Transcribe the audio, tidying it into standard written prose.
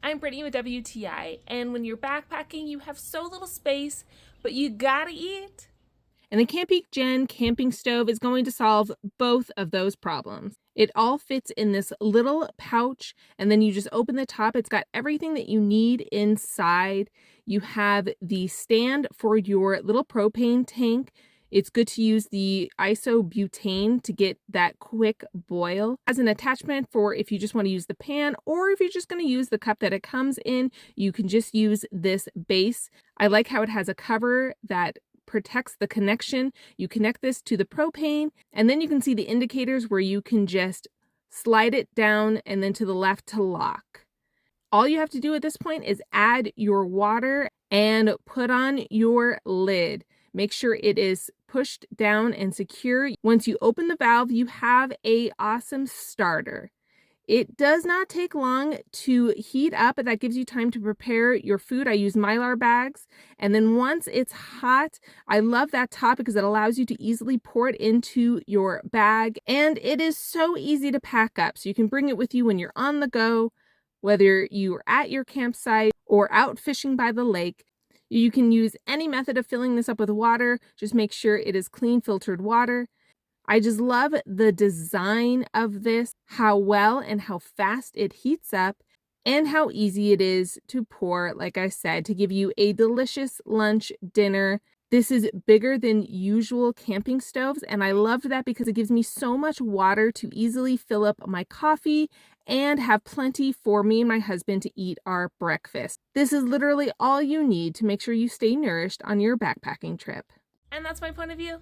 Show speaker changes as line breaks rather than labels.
I'm Brittany with WTI, and when you're backpacking, you have so little space, but you gotta eat.
And the CAMPEAK Gen camping stove is going to solve both of those problems. It all fits in this little pouch, and then you just open the top. It's got everything that you need inside. You have the stand for your little propane tank. It's good to use the isobutane to get that quick boil. It has an attachment for if you just want to use the pan, or if you're just going to use the cup that it comes in, you can just use this base. I like how it has a cover that protects the connection. You connect this to the propane, and then you can see the indicators where you can just slide it down and then to the left to lock. All you have to do at this point is add your water and put on your lid. Make sure it is pushed down and secure. Once you open the valve, you have an awesome starter. It does not take long to heat up, but that gives you time to prepare your food. I use Mylar bags. And then once it's hot, I love that top because it allows you to easily pour it into your bag. And it is so easy to pack up. So you can bring it with you when you're on the go, whether you're at your campsite or out fishing by the lake. You can use any method of filling this up with water. Just make sure it is clean filtered water. I just love the design of this, how well and how fast it heats up, and how easy it is to pour, like I said, to give you a delicious lunch, dinner. This is bigger than usual camping stoves, and I love that because it gives me so much water to easily fill up my coffee and have plenty for me and my husband to eat our breakfast. This is literally all you need to make sure you stay nourished on your backpacking trip.
And that's my point of view.